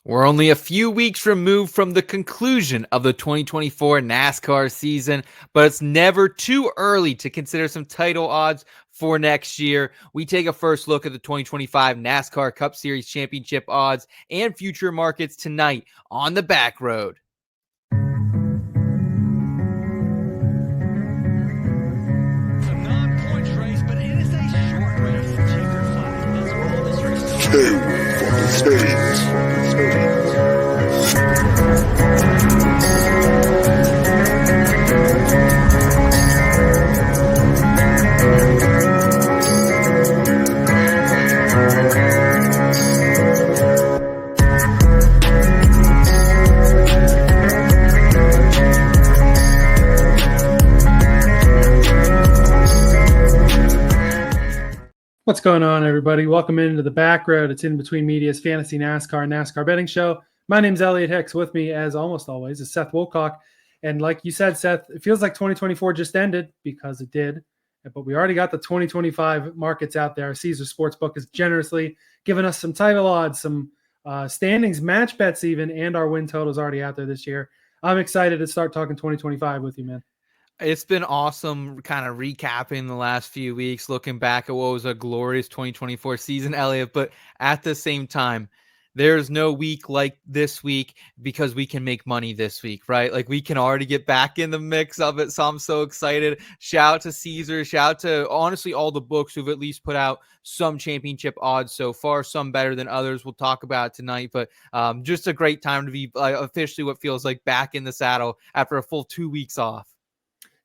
We're only a few weeks removed from the conclusion of the 2024 NASCAR season, but it's never too early to consider some title odds for next year. We take a first look at the 2025 NASCAR Cup Series championship odds and future markets tonight on the Backroad. It's a non-points race, but it is a short race. Checkered flag. That's where all this race is. Two for the stage. What's going on, everybody? Welcome into the Backroad. It's In Between Media's Fantasy NASCAR betting show. My name's Elliot Hicks. With me, as almost always, is Seth Woolcock. And like you said, Seth, it feels like 2024 just ended because it did. But we already got the 2025 markets out there. Caesar Sportsbook has generously given us some title odds, some standings, match bets even, and our win totals already out there this year. I'm excited to start talking 2025 with you, man. It's been awesome kind of recapping the last few weeks, looking back at what was a glorious 2024 season, Elliot. But at the same time, there's no week like this week because we can make money this week, right? Like we can already get back in the mix of it. So I'm so excited. Shout out to Caesar. Shout out to honestly all the books who've at least put out some championship odds so far, some better than others. We'll talk about it tonight, but just a great time to be officially what feels like back in the saddle after a full 2 weeks off.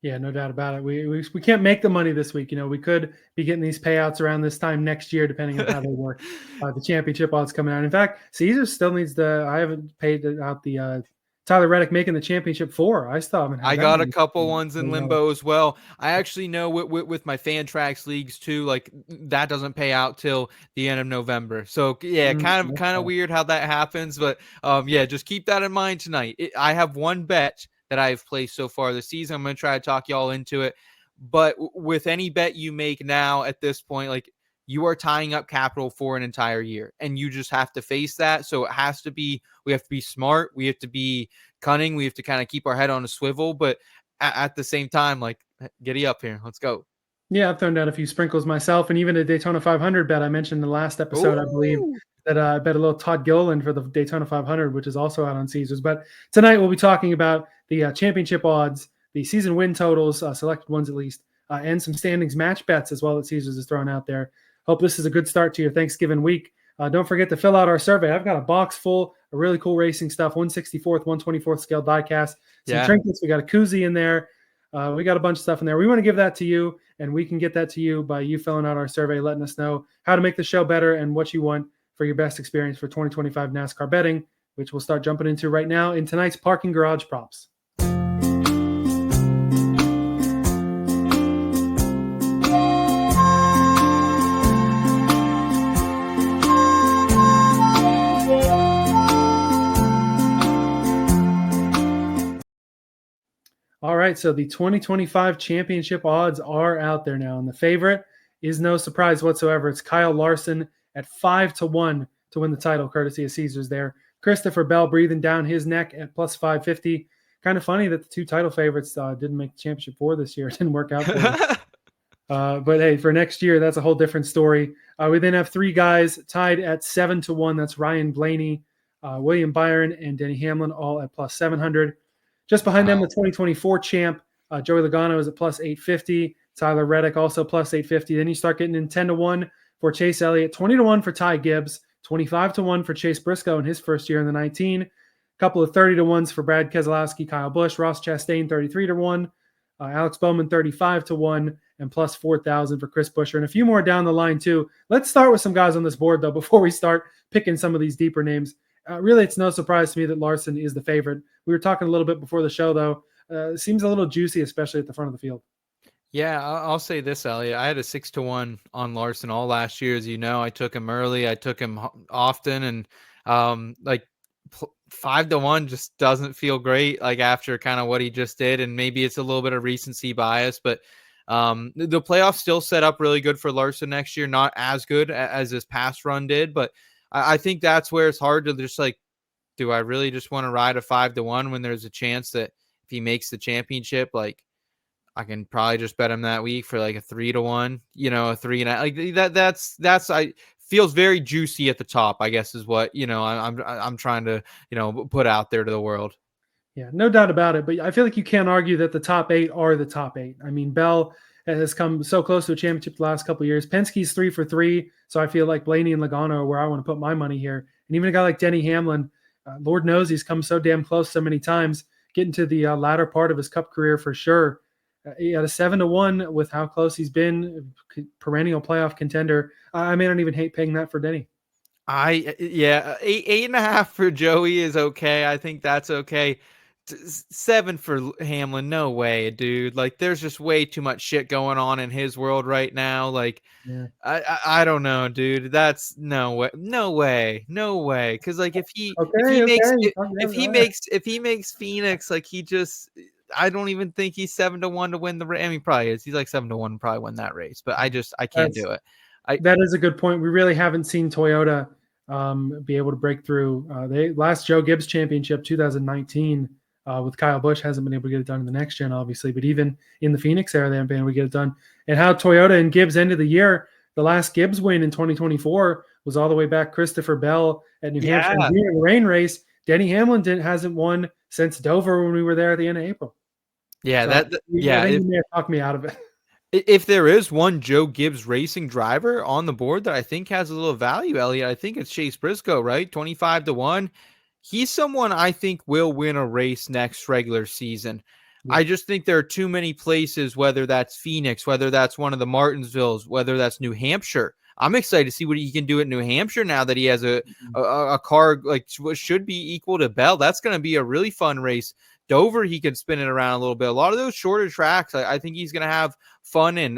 Yeah, no doubt about it. We can't make the money this week. You know, we could be getting these payouts around this time next year, depending on how they work. The championship odds coming out. In fact, Caesar still needs I haven't paid out the Tyler Reddick making the championship 4. I still haven't. I got a couple ones in limbo as well. I actually know with my Fan Tracks leagues too, like that doesn't pay out till the end of November. So yeah, kind of weird how that happens, but yeah, just keep that in mind tonight. I have one bet that I've placed so far this season. I'm going to try to talk y'all into it. But with any bet you make now at this point, like you are tying up capital for an entire year and you just have to face that. So it has to be, we have to be smart. We have to be cunning. We have to kind of keep our head on a swivel. But at the same time, like giddy up here. Let's go. Yeah, I've thrown down a few sprinkles myself. And even a Daytona 500 bet I mentioned in the last episode, I believe, that I bet a little Todd Gilliland for the Daytona 500, which is also out on Caesars. But tonight we'll be talking about the championship odds, the season win totals, selected ones at least, and some standings match bets as well that Caesars is throwing out there. Hope this is a good start to your Thanksgiving week. Don't forget to fill out our survey. I've got a box full of really cool racing stuff, 164th, 124th scale diecast, some trinkets. We got a koozie in there. We got a bunch of stuff in there. We want to give that to you, and we can get that to you by you filling out our survey, letting us know how to make the show better and what you want for your best experience for 2025 NASCAR betting, which we'll start jumping into right now in tonight's Parking Garage Props. All right, so the 2025 championship odds are out there now, and the favorite is no surprise whatsoever. It's Kyle Larson at 5-1 to win the title, courtesy of Caesars there. Christopher Bell breathing down his neck at plus 550. Kind of funny that the two title favorites didn't make the championship 4 this year. It didn't work out for them. But hey, for next year, that's a whole different story. We then have 3 guys tied at 7-1. That's Ryan Blaney, William Byron, and Denny Hamlin, all at plus 700. Just behind them, the 2024 champ, Joey Logano, is at plus 850. Tyler Reddick also plus 850. Then you start getting in 10-1 for Chase Elliott, 20-1 for Ty Gibbs, 25-1 for Chase Briscoe in his first year in the 19. A couple of 30-1s for Brad Keselowski, Kyle Busch, Ross Chastain, 33-1, Alex Bowman, 35-1, and plus 4,000 for Chris Buescher, and a few more down the line too. Let's start with some guys on this board though before we start picking some of these deeper names. Really, it's no surprise to me that Larson is the favorite. We were talking a little bit before the show, though. Seems a little juicy, especially at the front of the field. Yeah, I'll say this, Elliot. I had a 6-1 on Larson all last year. As you know, I took him early. I took him often, and 5-1 just doesn't feel great. Like after kind of what he just did, and maybe it's a little bit of recency bias, but the playoffs still set up really good for Larson next year. Not as good as his past run did, but I think that's where it's hard to just like do I really just want to ride a 5-1 when there's a chance that if he makes the championship, like I can probably just bet him that week for like a 3-1, a 3.5 like that's I feels very juicy at the top, I guess is what, I'm trying to, put out there to the world. Yeah, no doubt about it. But I feel like you can't argue that the top 8 are the top 8. I mean, Bell has come so close to a championship the last couple of years. Penske's 3 for 3. So I feel like Blaney and Logano are where I want to put my money here. And even a guy like Denny Hamlin, Lord knows he's come so damn close so many times, getting to the latter part of his Cup career for sure. He had a 7-1 with how close he's been, perennial playoff contender. I may not even hate paying that for Denny. 8.5 for Joey is okay. I think that's okay. 7 for Hamlin, no way, dude. Like, there's just way too much shit going on in his world right now. Like, yeah. I don't know, dude. That's no way. Because like if he makes Phoenix, like I don't even think he's 7-1 to win the race. I mean, probably is. He's like 7-1 to probably win that race, but I can't do it. That is a good point. We really haven't seen Toyota be able to break through. Last Joe Gibbs championship 2019 with Kyle Busch hasn't been able to get it done in the next gen, obviously, but even in the Phoenix era, they haven't been able to get it done. And how Toyota and Gibbs ended the year, the last Gibbs win in 2024 was all the way back Christopher Bell at New Hampshire. And in the rain race, Denny Hamlin hasn't won since Dover when we were there at the end of April. Yeah, so you may have talked me out of it. If there is one Joe Gibbs racing driver on the board that I think has a little value, Elliot, I think it's Chase Briscoe, right? 25-1. He's someone I think will win a race next regular season. Yeah. I just think there are too many places, whether that's Phoenix, whether that's one of the Martinsvilles, whether that's New Hampshire. I'm excited to see what he can do at New Hampshire now that he has a car like what should be equal to Bell. That's going to be a really fun race. Dover, he can spin it around a little bit. A lot of those shorter tracks, I think he's going to have fun. And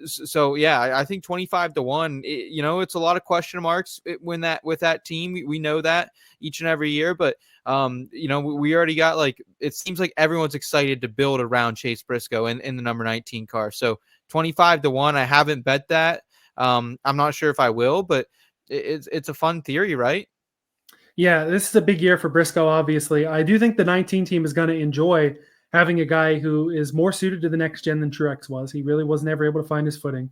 so, yeah, I think 25-1, it's a lot of question marks with that team. We know that each and every year. But, we already got it seems like everyone's excited to build around Chase Briscoe in the number 19 car. So 25-1, I haven't bet that. I'm not sure if I will, but it's a fun theory, right? Yeah, this is a big year for Briscoe, obviously. I do think the 19 team is going to enjoy having a guy who is more suited to the next gen than Truex was. He really wasn't ever able to find his footing.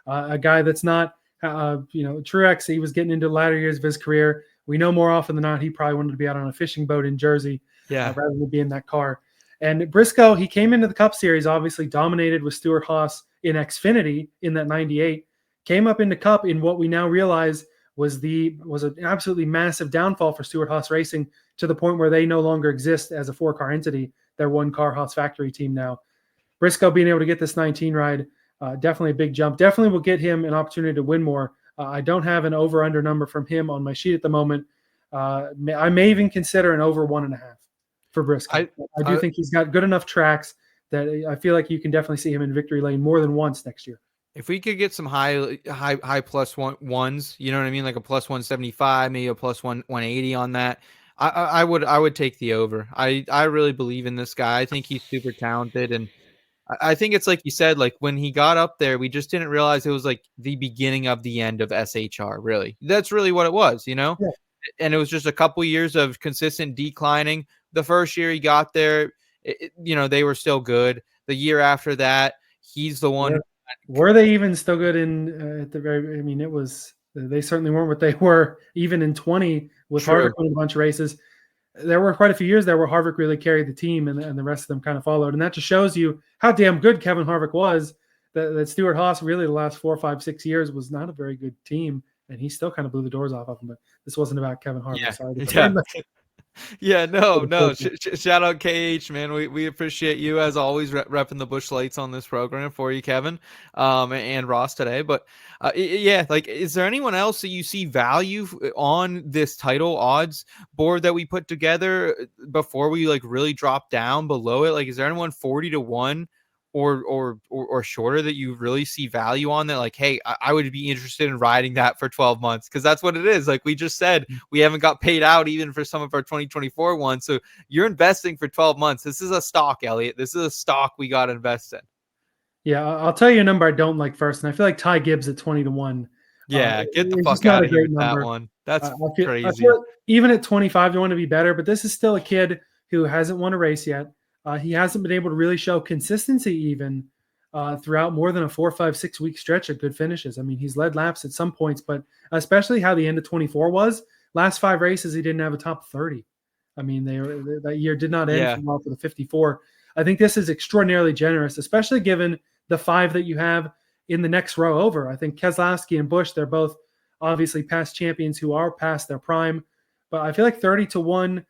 A guy that's not, Truex, he was getting into the latter years of his career. We know more often than not he probably wanted to be out on a fishing boat in Jersey rather than be in that car. And Briscoe, he came into the Cup Series, obviously dominated with Stewart-Haas in Xfinity in that 98, came up into Cup in what we now realize was an absolutely massive downfall for Stewart-Haas Racing to the point where they no longer exist as a 4-car entity. They're 1-car Haas factory team now. Briscoe being able to get this 19 ride, definitely a big jump. Definitely will get him an opportunity to win more. I don't have an over-under number from him on my sheet at the moment. I may even consider an over 1.5 for Briscoe. I do think he's got good enough tracks that I feel like you can definitely see him in victory lane more than once next year. If we could get some high plus ones, you know what I mean, like a plus 175, maybe a plus 180 on that, I would take the over. I really believe in this guy. I think he's super talented, and I think it's like you said, like when he got up there, we just didn't realize it was like the beginning of the end of SHR. Really, that's really what it was, Yeah. And it was just a couple years of consistent declining. The first year he got there, they were still good. The year after that, he's the one. Yeah. Were they even still good at the very? I mean, they certainly weren't what they were even in 20 with Harvick winning a bunch of races. There were quite a few years there where Harvick really carried the team, and the rest of them kind of followed. And that just shows you how damn good Kevin Harvick was. That Stewart-Haas really the last 4, 5, 6 years was not a very good team, and he still kind of blew the doors off of them. But this wasn't about Kevin Harvick. Yeah. Sorry. Yeah, no. Shout out KH, man. We appreciate you as always repping the Busch Lights on this program for you, Kevin, and Ross today. But is there anyone else that you see value on this title odds board that we put together before we really drop down below it? Like, is there anyone 40-1 or shorter that you really see value on that? Like, hey, I would be interested in riding that for 12 months because that's what it is. Like we just said, we haven't got paid out even for some of our 2024 ones. So you're investing for 12 months. This is a stock, Elliot. This is a stock we got to invest in. Yeah, I'll tell you a number I don't like first, and I feel like Ty Gibbs at 20-1. Yeah, get the fuck out of here with that one. That's I crazy. feel even at 25, you want to be better, but this is still a kid who hasn't won a race yet. He hasn't been able to really show consistency even throughout more than a 4, 5, 6 week stretch of good finishes. I mean, he's led laps at some points, but especially how the end of 24 was. Last 5 races, he didn't have a top 30. I mean, that year did not end well for the 54. I think this is extraordinarily generous, especially given the 5 that you have in the next row over. I think Keselowski and Busch, they're both obviously past champions who are past their prime, but I feel like 30-1.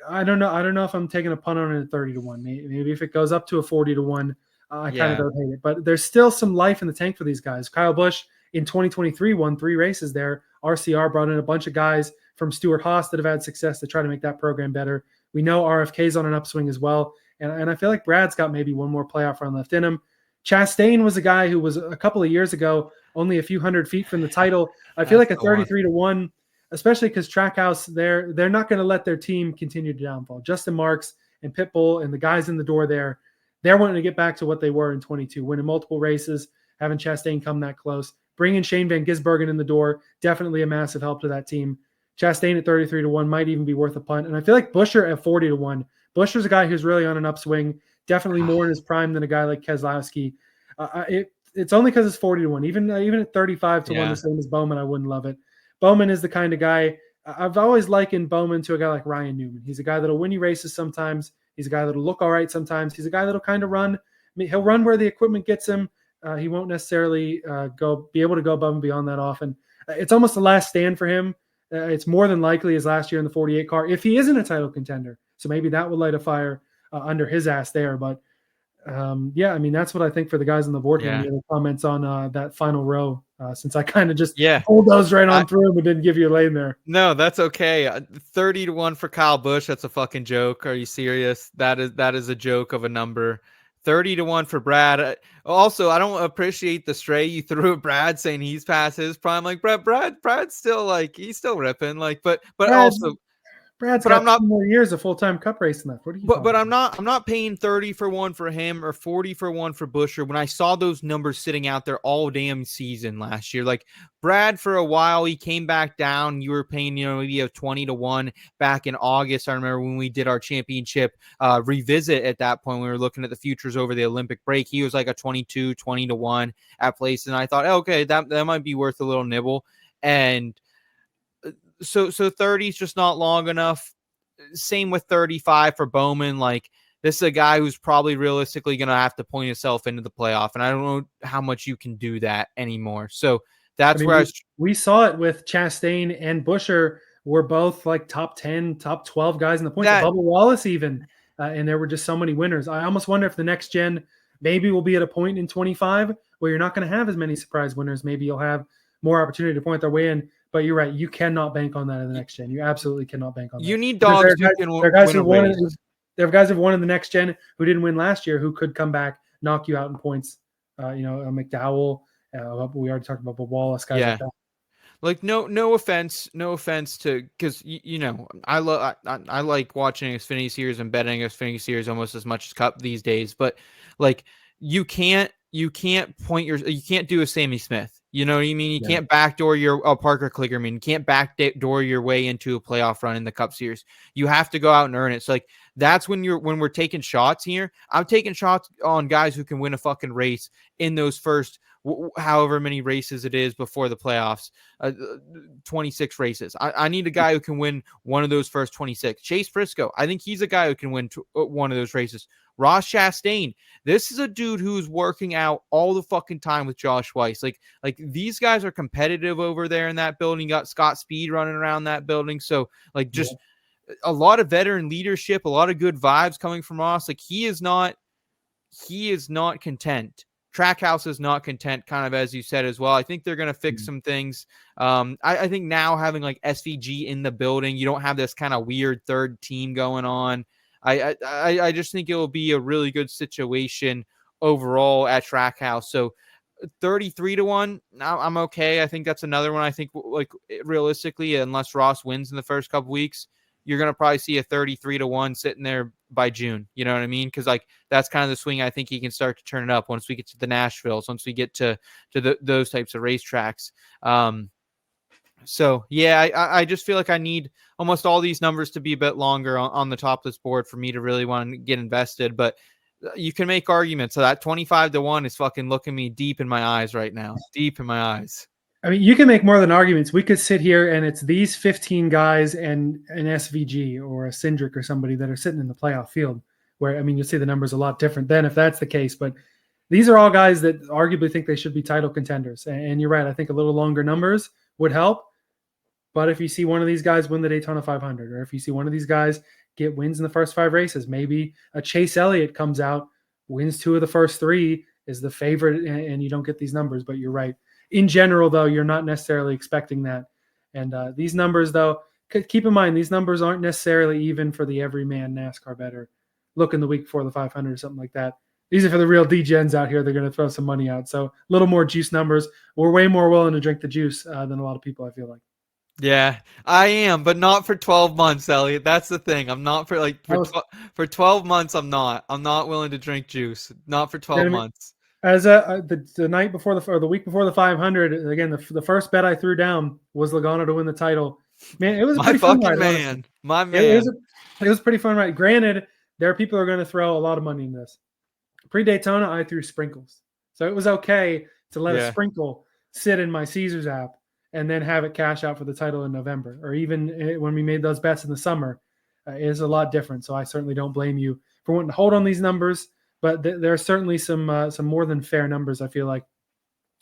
I don't know if I'm taking a punt on it at 30-1. Maybe if it goes up to a 40-1, I kind of don't hate it. But there's still some life in the tank for these guys. Kyle Busch in 2023 won 3 races there. RCR brought in a bunch of guys from Stewart Haas that have had success to try to make that program better. We know RFK's on an upswing as well. And I feel like Brad's got maybe one more playoff run left in him. Chastain was a guy who was a couple of years ago only a few hundred feet from the title. I feel like a 33-1, especially because Trackhouse, they're not going to let their team continue to downfall. Justin Marks and Pitbull and the guys in the door there, they're wanting to get back to what they were in 22, winning multiple races, having Chastain come that close. Bringing Shane Van Gisbergen in the door, definitely a massive help to that team. Chastain at 33-1 might even be worth a punt. And I feel like Buescher at 40-1. Buescher's a guy who's really on an upswing, definitely more in his prime than a guy like Keselowski. It's only because it's 40-1. Even at 35-1, the same as Bowman, I wouldn't love it. Bowman is the kind of guy I've always likened Bowman to a guy like Ryan Newman. He's a guy that'll win you races sometimes. He's a guy that'll look all right sometimes. He's a guy that'll kind of run. I mean, he'll run where the equipment gets him. He won't necessarily be able to go above and beyond that often. It's almost the last stand for him. It's more than likely his last year in the 48 car, if he isn't a title contender. So maybe that will light a fire under his ass there. But I mean, that's what I think for the guys on the board. Any other comments on that final row? Since I kind of just pulled those right on through but didn't give you a lane there. No, that's okay. 30-1 for Kyle Busch. That's a fucking joke. Are you serious? That is a joke of a number. 30-1 for Brad. Also, I don't appreciate the stray you threw at Brad saying he's past his prime. Like Brad's still like he's still ripping. Like, but also Brad's got 2 more years of full-time cup racing left. What are you? But I'm not paying 30-1 for him or 40-1 for Buescher when I saw those numbers sitting out there all damn season last year. Like Brad, for a while, he came back down. You were paying, maybe a 20-1 back in August. I remember when we did our championship revisit at that point, we were looking at the futures over the Olympic break. He was like a 20-1 at places. And I thought, okay, that might be worth a little nibble. And so 30 is just not long enough. Same with 35 for Bowman. Like this is a guy who's probably realistically going to have to point himself into the playoff. And I don't know how much you can do that anymore. So that's where we saw it with Chastain and Buescher were both like top 10, top 12 guys in the points. Bubba Wallace even. And there were just so many winners. I almost wonder if the next gen maybe will be at a point in 25 where you're not going to have as many surprise winners. Maybe you'll have more opportunity to point their way in. But you're right. You cannot bank on that in the next gen. You absolutely cannot bank on that. You need dogs who can win a race. There are guys who've won in the next gen who didn't win last year who could come back, knock you out in points. McDowell. We already talked about Wallace, guys like that. Like no offense to because I like watching Xfinity Series and betting Xfinity Series almost as much as Cup these days. But like you can't do a Sammy Smith. You know what I mean? You can't backdoor your Parker Kligerman. You can't backdoor your way into a playoff run in the Cup Series. You have to go out and earn it. So like that's when we're taking shots here. I'm taking shots on guys who can win a fucking race in those first however many races it is before the playoffs. 26 races. I need a guy who can win one of those first 26. Chase Briscoe. I think he's a guy who can win one of those races. Ross Chastain. This is a dude who's working out all the fucking time with Josh Weiss. Like these guys are competitive over there in that building. You got Scott Speed running around that building. So like just a lot of veteran leadership, a lot of good vibes coming from Ross. Like he is not content. Trackhouse is not content, kind of as you said as well. I think they're going to fix some things. I think now having like SVG in the building, you don't have this kind of weird third team going on. I just think it will be a really good situation overall at Trackhouse. So 33-1, I'm okay. I think that's another one. I think like realistically, unless Ross wins in the first couple weeks, you're going to probably see a 33-1 sitting there by June. You know what I mean? Because like that's kind of the swing. I think he can start to turn it up once we get to the Nashvilles, once we get to those types of racetracks. So yeah, I just feel like I need almost all these numbers to be a bit longer on the top of this board for me to really want to get invested. But you can make arguments. So that 25-1 is fucking looking me deep in my eyes right now. Deep in my eyes. I mean, you can make more than arguments. We could sit here and it's these 15 guys and an SVG or a Cindric or somebody that are sitting in the playoff field where, I mean, you'll see the numbers a lot different then if that's the case. But these are all guys that arguably think they should be title contenders. And you're right. I think a little longer numbers would help. But if you see one of these guys win the Daytona 500, or if you see one of these guys get wins in the first 5 races, maybe a Chase Elliott comes out, wins 2 of the first 3, is the favorite, and you don't get these numbers. But you're right. In general, though, you're not necessarily expecting that. And these numbers, though, keep in mind, these numbers aren't necessarily even for the everyman NASCAR bettor looking the week before the 500 or something like that. These are for the real D-gens out here. They're going to throw some money out. So a little more juice numbers. We're way more willing to drink the juice than a lot of people, I feel like. Yeah, I am, but not for 12 months, Elliot. That's the thing. I'm not for for 12 months. I'm not willing to drink juice. Not for 12 months. As the night before the week before the 500, again, the first bet I threw down was Logano to win the title. Man, it was a pretty fun ride, man. My man. It was a pretty fun ride. Granted, there are people who are going to throw a lot of money in this. Pre-Daytona, I threw sprinkles, so it was okay to let a sprinkle sit in my Caesars app and then have it cash out for the title in November, or even when we made those bets in the summer. Is a lot different. So I certainly don't blame you for wanting to hold on these numbers, but there are certainly some more than fair numbers, I feel like,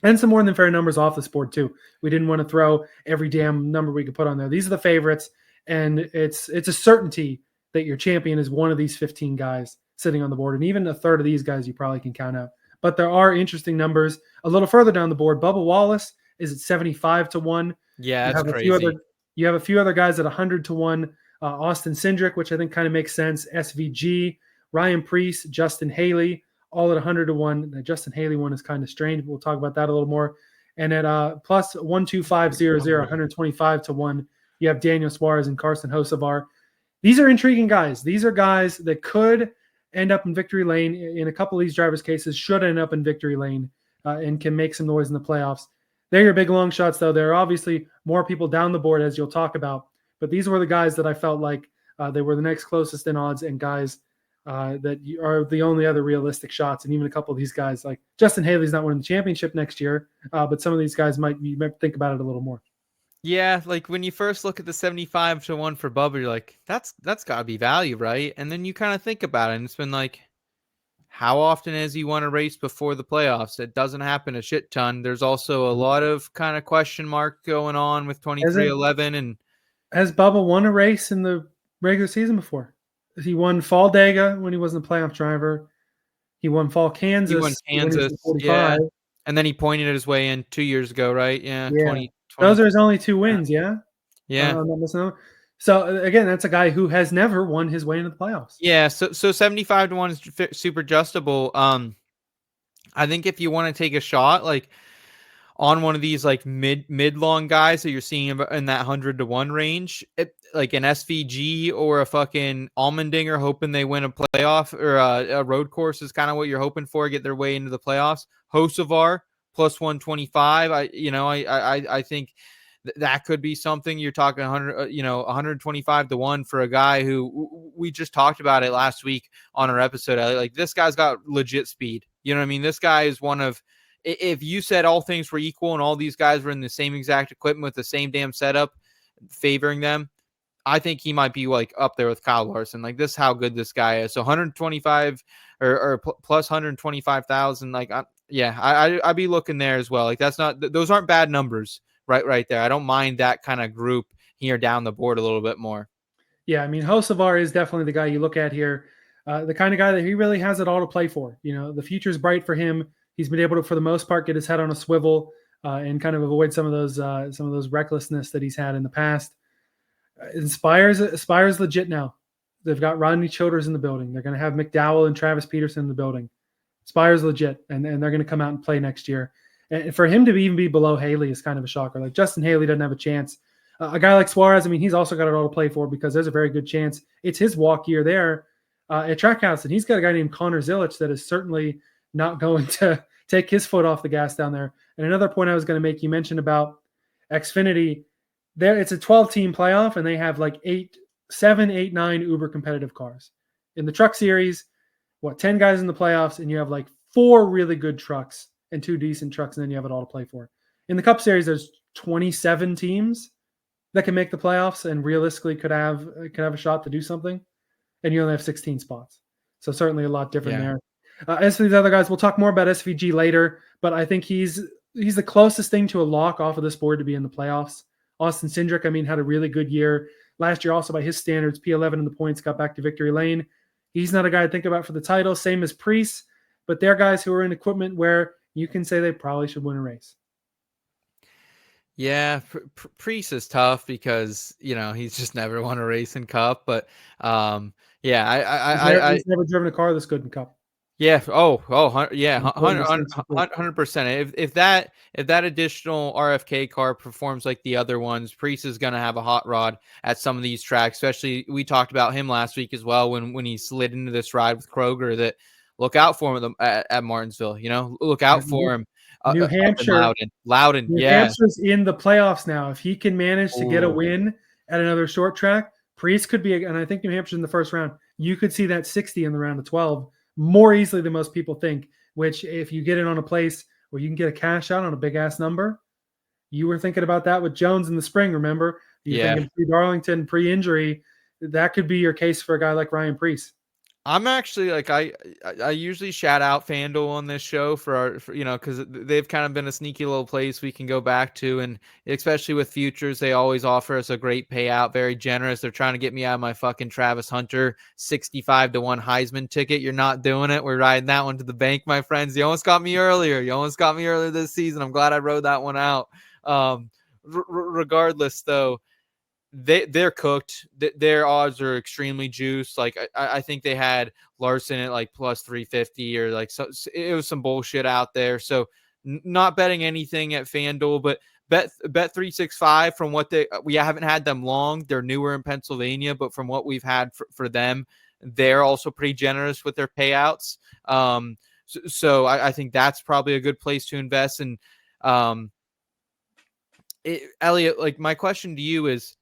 and some more than fair numbers off this board too. We didn't want to throw every damn number we could put on there. These are the favorites, and it's a certainty that your champion is one of these 15 guys sitting on the board, and even a third of these guys you probably can count out. But there are interesting numbers a little further down the board. Bubba Wallace is at 75-1. Yeah, that's crazy. You have a few other guys at 100-1. Austin Cindric, which I think kind of makes sense. SVG, Ryan Preece, Justin Haley, all at 100-1. The Justin Haley one is kind of strange. We'll talk about that a little more. And at plus 12500, 125-1, you have Daniel Suarez and Carson Hocevar. These are intriguing guys. These are guys that could end up in victory lane. In a couple of these drivers' cases, should end up in victory lane and can make some noise in the playoffs. They're your big long shots, though. There are obviously more people down the board, as you'll talk about. But these were the guys that I felt like they were the next closest in odds, and guys that are the only other realistic shots. And even a couple of these guys, like Justin Haley's not winning the championship next year, but some of these guys you might think about it a little more. Yeah, like when you first look at the 75-1 for Bubba, you're like, that's got to be value, right? And then you kind of think about it, and it's been like, how often has he won a race before the playoffs? It doesn't happen a shit ton. There's also a lot of kind of question mark going on with 23-11. And has Bubba won a race in the regular season before? He won Fall Dega when he wasn't a playoff driver. He won Fall Kansas. He won Kansas, yeah. And then he pointed his way in 2 years ago, right? Yeah. 20. Those are his only 2 wins, yeah? Yeah. So, again, that's a guy who has never won his way into the playoffs. Yeah, so 75-1 is super adjustable. I think if you want to take a shot, like on one of these like mid-long guys that you're seeing in that 100-1 range, like an SVG or a fucking Allmendinger hoping they win a playoff, or a road course is kind of what you're hoping for, get their way into the playoffs. Hocevar plus 125. I think that could be something. You're talking 125-1 for a guy who we just talked about it last week on our episode. Like, this guy's got legit speed. You know what I mean? This guy is one of, if you said all things were equal and all these guys were in the same exact equipment with the same damn setup favoring them, I think he might be like up there with Kyle Larson. Like, this is how good this guy is. So 125 or plus 125,000. Like, I'd be looking there as well. Like, those aren't bad numbers. Right there. I don't mind that kind of group here down the board a little bit more. Yeah, I mean, Hocevar is definitely the guy you look at here, the kind of guy that he really has it all to play for. You know, the future's bright for him. He's been able to, for the most part, get his head on a swivel and kind of avoid some of those recklessness that he's had in the past. Aspire's legit now. They've got Rodney Childers in the building. They're going to have McDowell and Travis Peterson in the building. Aspire's legit, and they're going to come out and play next year. And for him to even be below Haley is kind of a shocker. Like, Justin Haley doesn't have a chance. A guy like Suarez, I mean, he's also got it all to play for, because there's a very good chance it's his walk year there at Trackhouse. And he's got a guy named Connor Zilich that is certainly not going to take his foot off the gas down there. And another point I was going to make, you mentioned about Xfinity. it's a 12-team playoff, and they have like 7, 8, 9 uber competitive cars. In the truck series, 10 guys in the playoffs, and you have like 4 really good trucks and 2 decent trucks, and then you have it all to play for. In the Cup Series, there's 27 teams that can make the playoffs and realistically could have a shot to do something, and you only have 16 spots. So certainly a lot different there. As for these other guys, we'll talk more about SVG later, but I think he's the closest thing to a lock off of this board to be in the playoffs. Austin Cindric, had a really good year last year. Also, by his standards, P11 in the points, got back to victory lane. He's not a guy to think about for the title, same as Priest, but they're guys who are in equipment where you can say they probably should win a race. Yeah, Priest is tough because he's just never won a race in Cup. But he's never driven a car this good in Cup. Yeah. Yeah. 100%. If that additional RFK car performs like the other ones, Priest is going to have a hot rod at some of these tracks. Especially, we talked about him last week as well when he slid into this ride with Kroger. That look out for him at Martinsville. Look out for him. New Hampshire, Loudon. New Hampshire's in the playoffs now. If he can manage to get a win at another short track, Priest could be, and I think New Hampshire's in the first round. You could see that 60 in the round of 12 more easily than most people think. Which, if you get it on a place where you can get a cash out on a big ass number, you were thinking about that with Jones in the spring. Remember, thinking pre-Darlington, pre-injury. That could be your case for a guy like Ryan Priest. I'm actually I usually shout out FanDuel on this show for because they've kind of been a sneaky little place we can go back to, and especially with futures, they always offer us a great payout, very generous. They're trying to get me out of my fucking Travis Hunter 65-1 Heisman ticket. You're not doing it. We're riding that one to the bank, my friends. You almost got me earlier. This season. I'm glad I rode that one out. Regardless, though. They're cooked. Their odds are extremely juiced. Like I think they had Larson at like plus 350 or like so. It was some bullshit out there. So not betting anything at FanDuel, but bet 365 from what we haven't had them long. They're newer in Pennsylvania, but from what we've had for them, they're also pretty generous with their payouts. So I think that's probably a good place to invest. And Elliot, like my question to you is,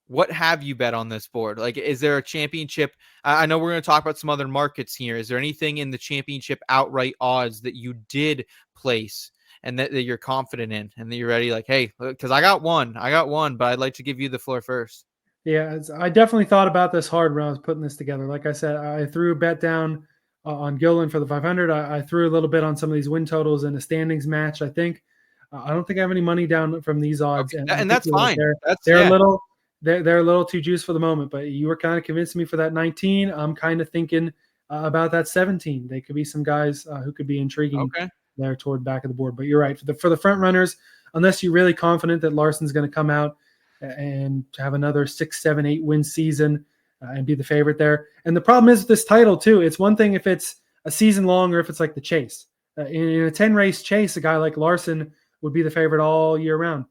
what have you bet on this board? Like, is there a championship? I know we're going to talk about some other markets here. Is there anything in the championship outright odds that you did place and that you're confident in and that you're ready? Like, hey, because I got one, but I'd like to give you the floor first. Yeah, I definitely thought about this hard when I was putting this together. Like I said, I threw a bet down on Gillen for the 500. I threw a little bit on some of these win totals in a standings match. I think I don't think I have any money down from these odds, okay. And that's fine. They're a little. They're a little too juiced for the moment, but you were kind of convincing me for that 19. I'm kind of thinking about that 17. They could be some guys who could be intriguing there toward back of the board. But you're right. For the front runners, unless you're really confident that Larson's going to come out and have another 6, 7, 8 win season and be the favorite there. And the problem is with this title too. It's one thing if it's a season long or if it's like the chase. In a 10 race chase, a guy like Larson would be the favorite all year round.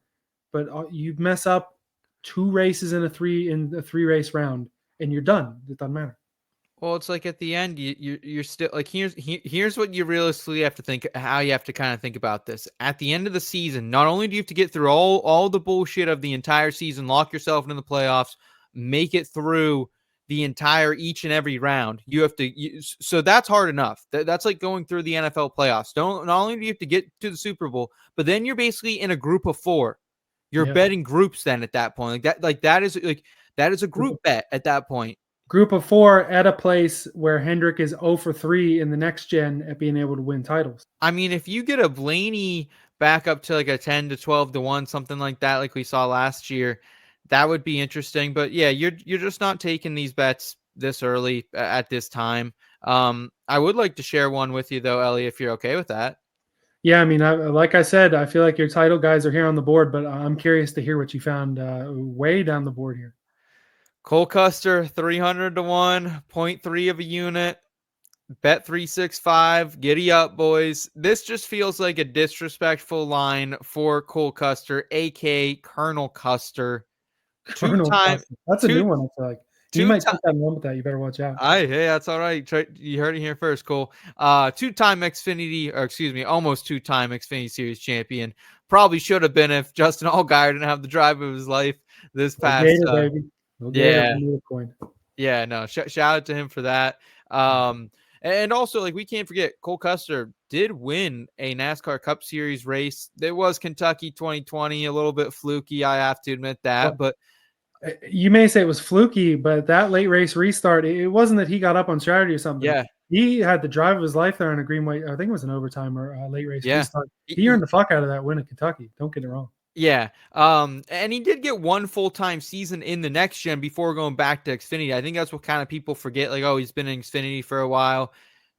But you mess up 2 races in a 3 race round and you're done. It doesn't matter. Well, it's like at the end, you're still like, here's what you realistically have to think, how you have to kind of think about this. At the end of the season, not only do you have to get through all the bullshit of the entire season, lock yourself into the playoffs, make it through the entire each and every round. You have to, so that's hard enough. That's like going through the NFL playoffs. Not only do you have to get to the Super Bowl, but then you're basically in a group of 4. You're betting groups then at that point. That is a group bet at that point. Group of 4 at a place where Hendrick is 0 for 3 in the next gen at being able to win titles. I mean, if you get a Blaney back up to like a 10 to 12 to 1, something like that, like we saw last year, that would be interesting. But yeah, you're just not taking these bets this early at this time. I would like to share one with you though, Ellie, if you're okay with that. Yeah, I mean, like I said, I feel like your title guys are here on the board, but I'm curious to hear what you found way down the board here. Cole Custer, 300 to 1, 0.3 of a unit. Bet 365. Giddy up, boys. This just feels like a disrespectful line for Cole Custer, a.k.a. Colonel Custer. That's a new one, I feel like. You might take that one with that. You better watch out. Hey, that's all right. You heard it here first, Cole. Almost 2-time Xfinity Series champion. probably should have been if Justin Allgaier didn't have the drive of his life this past. Gator, baby. Yeah. Coin. Yeah, no, shout out to him for that. And also, like, we can't forget, Cole Custer did win a NASCAR Cup Series race. There was Kentucky 2020, a little bit fluky, I have to admit that. But you may say it was fluky, but that late race restart, it wasn't that he got up on strategy or something. Yeah. He had the drive of his life there on a Greenway. I think it was an overtime or a late race restart. He earned the fuck out of that win at Kentucky. Don't get it wrong. Yeah. And he did get one full-time season in the next gen before going back to Xfinity. I think that's what kind of people forget. Like, oh, he's been in Xfinity for a while.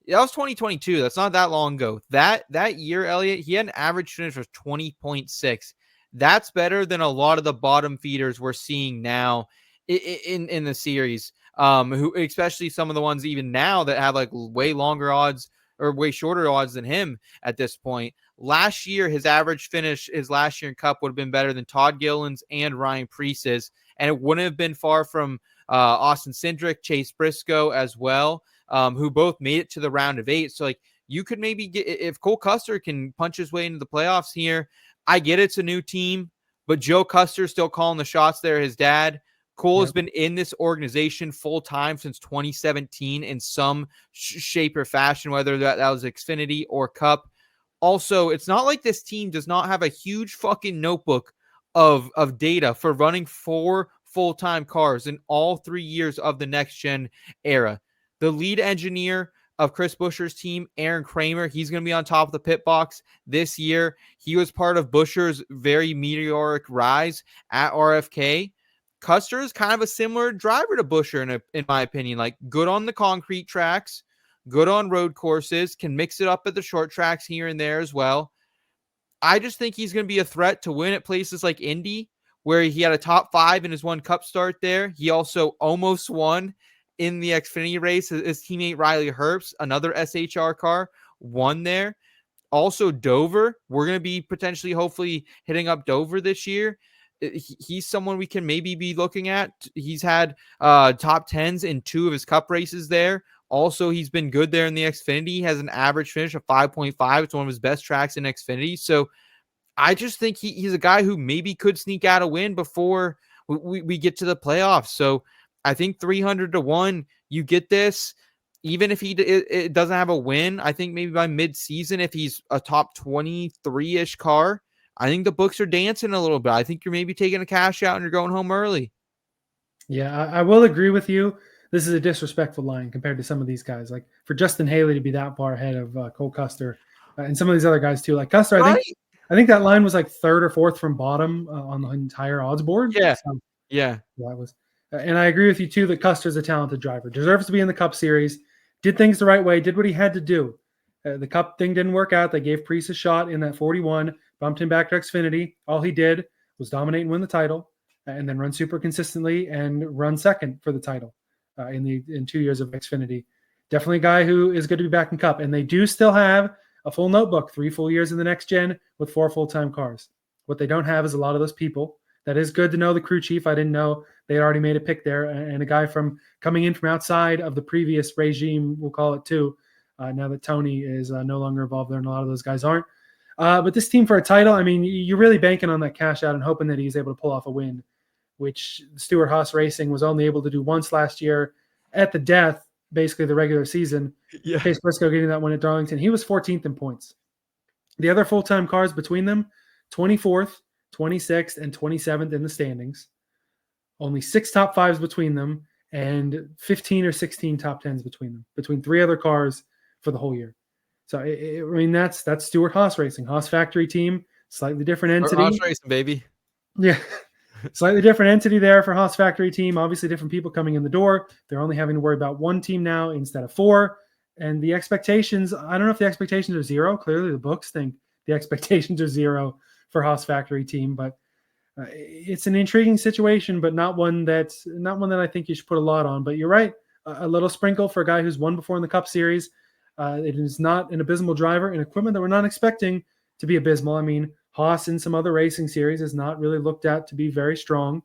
That was 2022. That's not that long ago. That year, Elliot, he had an average finish of 20.6. That's better than a lot of the bottom feeders we're seeing now in the series. Who, especially some of the ones even now that have like way longer odds or way shorter odds than him at this point. Last year, his average finish, his last year in Cup, would have been better than Todd Gilliland's and Ryan Preece's, and it wouldn't have been far from Austin Cindric, Chase Briscoe as well, who both made it to the round of 8. So, like, you could maybe get, if Cole Custer can punch his way into the playoffs here, I get it's a new team, but Joe Custer's still calling the shots there, his dad. Cole has been in this organization full time since 2017 in some shape or fashion, whether that was Xfinity or Cup. Also, it's not like this team does not have a huge fucking notebook of data for running 4 full-time cars in all 3 years of the next gen era. The lead engineer of Chris Buescher's team, Aaron Kramer, he's going to be on top of the pit box this year. He was part of Buescher's very meteoric rise at RFK. Custer is kind of a similar driver to Buescher in my opinion, like good on the concrete tracks, good on road courses, can mix it up at the short tracks here and there as well. I just think he's going to be a threat to win at places like Indy, where he had a top 5 in his one Cup start there. He also almost won in the Xfinity race. His teammate Riley Herbst, another SHR car, won there. Also Dover, we're going to be potentially hopefully hitting up Dover this year. He's someone we can maybe be looking at. He's had top 10s in 2 of his Cup races there. Also, he's been good there in the Xfinity. He has an average finish of 5.5. It's one of his best tracks in Xfinity. So I just think he's a guy who maybe could sneak out a win before we get to the playoffs. So I think 300 to 1, you get this. Even if it doesn't have a win, I think maybe by mid-season, if he's a top 23-ish car, I think the books are dancing a little bit. I think you're maybe taking a cash out and you're going home early. Yeah, I will agree with you. This is a disrespectful line compared to some of these guys. Like for Justin Haley to be that far ahead of Cole Custer and some of these other guys too. Like Custer, I think that line was like 3rd or 4th from bottom on the entire odds board. Yeah, so, yeah. That was, and I agree with you too that Custer's a talented driver, deserves to be in the Cup Series. Did things the right way. Did what he had to do. The Cup thing didn't work out. They gave Preece a shot in that 41. Bumped him back to Xfinity. All he did was dominate and win the title, and then run super consistently and run second for the title in 2 years of Xfinity. Definitely a guy who is good to be back in Cup. And they do still have a full notebook, 3 full years in the next gen with 4 full-time cars. What they don't have is a lot of those people. That is good to know the crew chief. I didn't know they had already made a pick there. And a guy from coming in from outside of the previous regime, we'll call it too, now that Tony is no longer involved there and a lot of those guys aren't. But this team for a title, I mean, you're really banking on that cash out and hoping that he's able to pull off a win, which Stewart-Haas Racing was only able to do once last year at the death, basically the regular season. Yeah. Chase Briscoe getting that one at Darlington. He was 14th in points. The other full-time cars between them, 24th, 26th, and 27th in the standings. Only 6 top 5s between them and 15 or 16 top 10s between them, between 3 other cars for the whole year. So, I mean, that's Stewart-Haas Racing. Haas factory team, slightly different entity. Haas Racing, baby. Yeah. Slightly different entity there for Haas factory team. Obviously, different people coming in the door. They're only having to worry about 1 team now instead of 4. And the expectations, I don't know if the expectations are 0. Clearly, the books think the expectations are 0 for Haas factory team. But it's an intriguing situation, but not one that I think you should put a lot on. But you're right. A little sprinkle for a guy who's won before in the Cup Series. It is not an abysmal driver and equipment that we're not expecting to be abysmal. I mean, Haas in some other racing series has not really looked at to be very strong.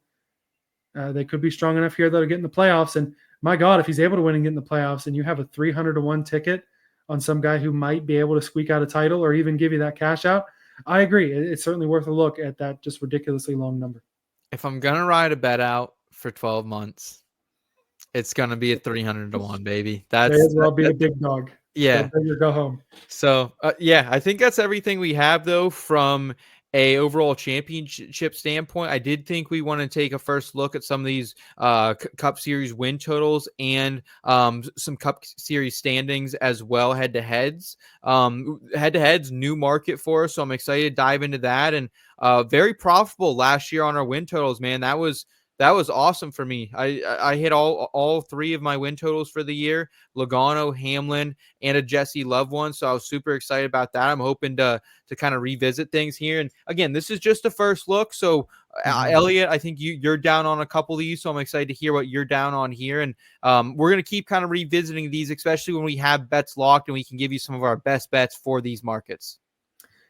They could be strong enough here, though, to get in the playoffs. And my God, if he's able to win and get in the playoffs and you have a 300 to 1 ticket on some guy who might be able to squeak out a title or even give you that cash out, I agree. It's certainly worth a look at that just ridiculously long number. If I'm gonna ride a bet out for 12 months, it's gonna be a 300 to 1, baby. May as well be a big dog. Go Yeah. big or go home. So, yeah, I think that's everything we have, though, from a overall championship standpoint. I did think we want to take a first look at some of these Cup Series win totals and some Cup Series standings as well, head-to-heads. Head-to-heads, new market for us, so I'm excited to dive into that. And very profitable last year on our win totals, man. That was awesome for me. I hit all three of my win totals for the year: Logano, Hamlin, and a Jesse Love one. So I was super excited about that. I'm hoping to kind of revisit things here. And again, this is just a first look. So Elliot, I think you're down on a couple of these, so I'm excited to hear what you're down on here. And we're going to keep kind of revisiting these, especially when we have bets locked and we can give you some of our best bets for these markets.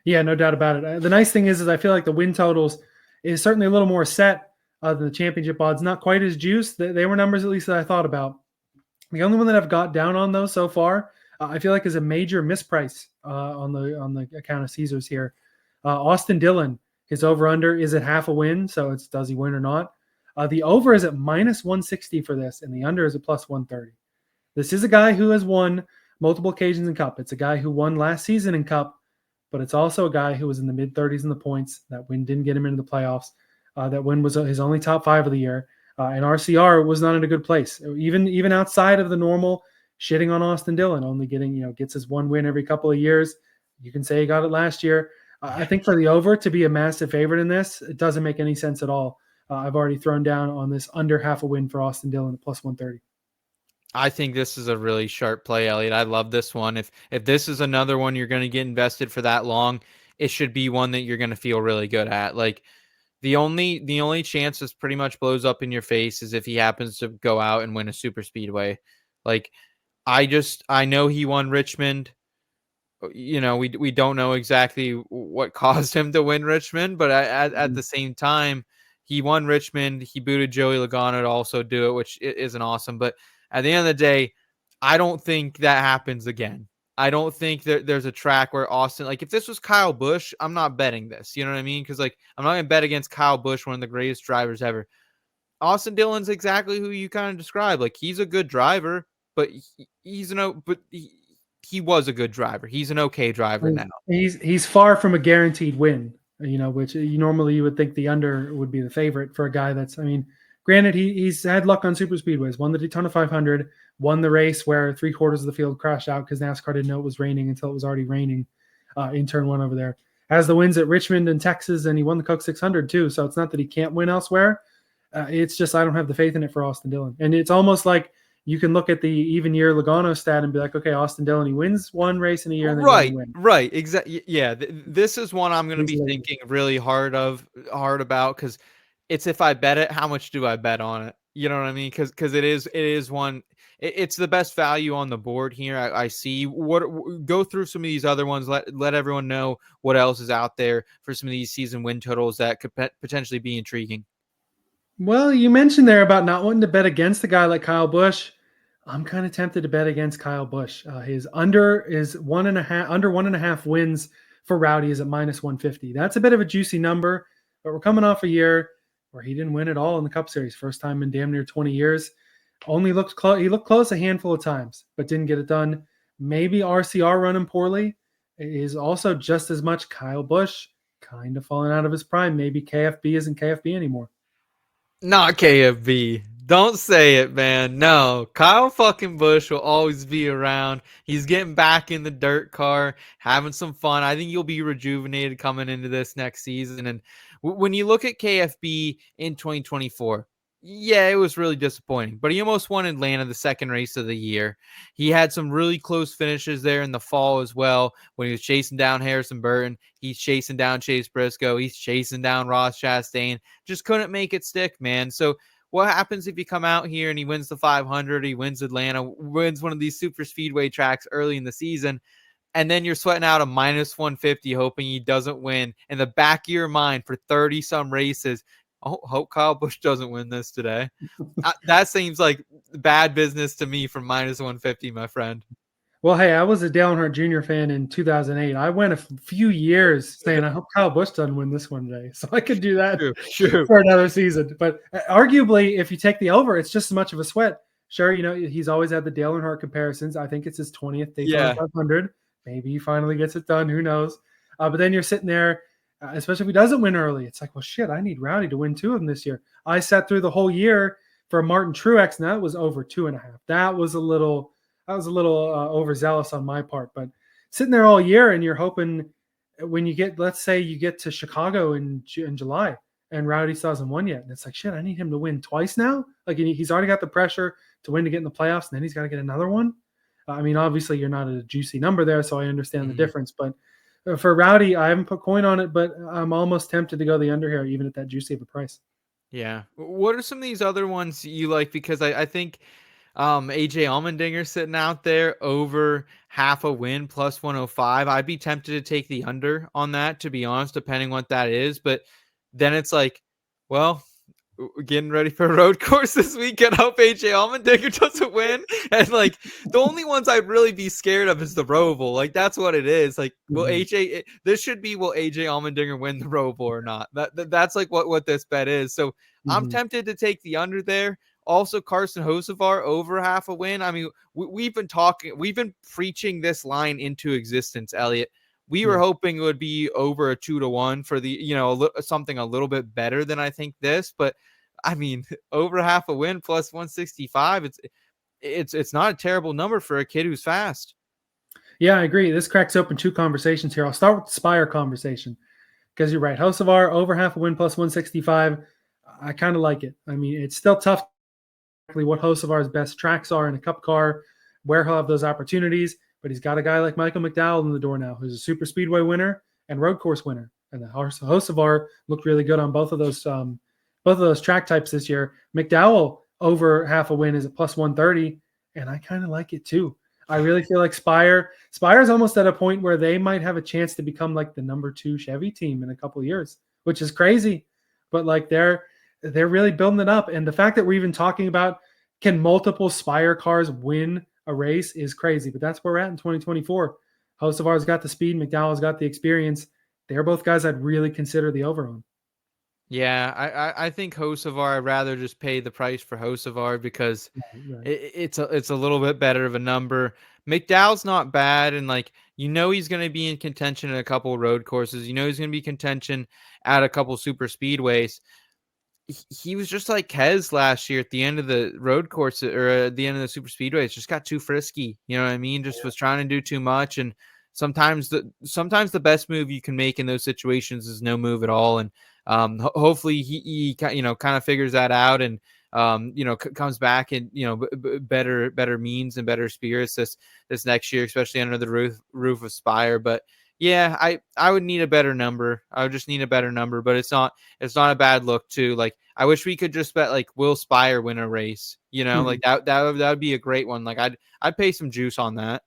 Yeah, no doubt about it. The nice thing is I feel like the win totals is certainly a little more set than the championship odds. Not quite as juiced. They were numbers at least that I thought about. The only one that I've got down on though so far, I feel like is a major misprice on the account of Caesars here. Austin Dillon, his over/under is at half a win, so it's does he win or not? The over is at -160 for this, and the under is at +130. This is a guy who has won multiple occasions in Cup. It's a guy who won last season in Cup, but it's also a guy who was in the mid-30s in the points. That win didn't get him into the playoffs. That win was his only top 5 of the year. And RCR was not in a good place. Even outside of the normal shitting on Austin Dillon, only getting, gets his one win every couple of years. You can say he got it last year. I think for the over to be a massive favorite in this, it doesn't make any sense at all. I've already thrown down on this under half a win for Austin Dillon at +130. I think this is a really sharp play, Elliot. I love this one. If this is another one you're going to get invested for that long, it should be one that you're going to feel really good at. Like the only chance this pretty much blows up in your face is if he happens to go out and win a super speedway. Like I know he won Richmond. We don't know exactly what caused him to win Richmond, but at the same time, he won Richmond. He booted Joey Logano to also do it, which isn't awesome. But at the end of the day, I don't think that happens again. I don't think that there's a track where Austin, like if this was Kyle Busch, I'm not betting this. You know what I mean? Because like I'm not going to bet against Kyle Busch, one of the greatest drivers ever. Austin Dillon's exactly who you kind of described. Like he's a good driver, but he was a good driver. He's an okay driver now. He's far from a guaranteed win, which normally you would think the under would be the favorite for a guy that's, granted, he's had luck on super speedways, won the Daytona 500, won the race where 3/4 of the field crashed out because NASCAR didn't know it was raining until it was already raining in turn 1 over there. Has the wins at Richmond and Texas, and he won the Coke 600 too. So it's not that he can't win elsewhere. It's just I don't have the faith in it for Austin Dillon. And it's almost like you can look at the even year Logano stat and be like, okay, Austin Dillon, he wins one race in a year. And then right, he win. right, exactly. Yeah, this is one I'm going to be thinking really hard about because it's if I bet it, how much do I bet on it? You know what I mean? Because it is one. It's the best value on the board here. I see. Go through some of these other ones. Let everyone know what else is out there for some of these season win totals that could potentially be intriguing. Well, you mentioned there about not wanting to bet against a guy like Kyle Busch. I'm kind of tempted to bet against Kyle Busch. His under is 1.5 wins for Rowdy is at -150. That's a bit of a juicy number, but we're coming off a year where he didn't win at all in the Cup Series. First time in damn near 20 years. Only looked close. He looked close a handful of times, but didn't get it done. Maybe RCR running poorly is also just as much Kyle Busch kind of falling out of his prime. Maybe KFB isn't KFB anymore. Not KFB. Don't say it, man. No, Kyle fucking Busch will always be around. He's getting back in the dirt car, having some fun. I think you'll be rejuvenated coming into this next season. And when you look at KFB in 2024, yeah, it was really disappointing, but he almost won Atlanta, the second race of the year. He had some really close finishes there in the fall as well when he was chasing down Harrison Burton. He's chasing down Chase Briscoe. He's chasing down Ross Chastain. Just couldn't make it stick, man. So what happens if you come out here and he wins the 500, he wins Atlanta, wins one of these super speedway tracks early in the season, and then you're sweating out a -150 hoping he doesn't win in the back of your mind for 30-some races? Hope Kyle Busch doesn't win this today. That seems like bad business to me from -150, my friend. Well, hey, I was a Dale Earnhardt Jr. fan in 2008. I went a few years saying, I hope Kyle Busch doesn't win this one day. So I could do that True. for another season. But arguably, if you take the over, it's just as much of a sweat. Sure, he's always had the Dale Earnhardt comparisons. I think it's his 20th Daytona 500. Maybe he finally gets it done. Who knows? But then you're sitting there, especially if he doesn't win early. It's like, well, shit, I need Rowdy to win 2 of them this year. I sat through the whole year for Martin Truex, and that was over 2.5. That was a little overzealous on my part, but sitting there all year and you're hoping when you get, let's say you get to Chicago in July and Rowdy still hasn't won yet. And it's like, shit, I need him to win twice now. Like he's already got the pressure to win to get in the playoffs, and then he's got to get another one. I mean, obviously you're not at a juicy number there, so I understand the difference, but for Rowdy, I haven't put coin on it, but I'm almost tempted to go the under here, even at that juicy of a price. Yeah. What are some of these other ones you like? Because I think AJ Allmendinger sitting out there over half a win plus 105. I'd be tempted to take the under on that, to be honest, depending what that is. But then it's like, well, we're getting ready for a road course this weekend. Hope AJ Allmendinger doesn't win. And like the only ones I'd really be scared of is the Roval. Like that's what it is. Like, will AJ Allmendinger win the Roval or not? That's like what this bet is. So I'm tempted to take the under there. Also, Carson Hocevar over half a win. I mean, we've been preaching this line into existence, Elliot. We were hoping it would be over a 2-1 for the, something a little bit better than I think this, but I mean, over half a win plus 165. It's not a terrible number for a kid who's fast. Yeah, I agree. This cracks open 2 conversations here. I'll start with the Spire conversation because you're right. Hocevar over half a win plus 165. I kind of like it. I mean, it's still tough what Hocevar's best tracks are in a cup car, where he'll have those opportunities, but he's got a guy like Michael McDowell in the door now, who's a super speedway winner and road course winner. And the Hocevar looked really good on both of those track types this year. McDowell over half a win is a plus 130, and I kind of like it too. I really feel like Spire's almost at a point where they might have a chance to become like the number 2 Chevy team in a couple of years, which is crazy, but like they're really building it up. And the fact that we're even talking about can multiple Spire cars win a race is crazy, but that's where we're at in 2024. Hocevar's got the speed. McDowell's got the experience. They're both guys I'd really consider the over on. Yeah, I think Hocevar, I'd rather just pay the price for Hocevar because it's a little bit better of a number. McDowell's not bad, and like he's going to be in contention at a couple of road courses. He's going to be contention at a couple super speedways. He was just like Kez last year at the end of the road course or at the end of the super speedways. Just got too frisky. You know what I mean? Just was trying to do too much. And sometimes the best move you can make in those situations is no move at all. And hopefully he kind of figures that out and comes back and better means and better spirits this next year, especially under the roof of Spire. But yeah, I would need a better number. I would just need a better number, but it's not a bad look too. Like I wish we could just bet like will Spire win a race, like that would be a great one. Like I'd pay some juice on that.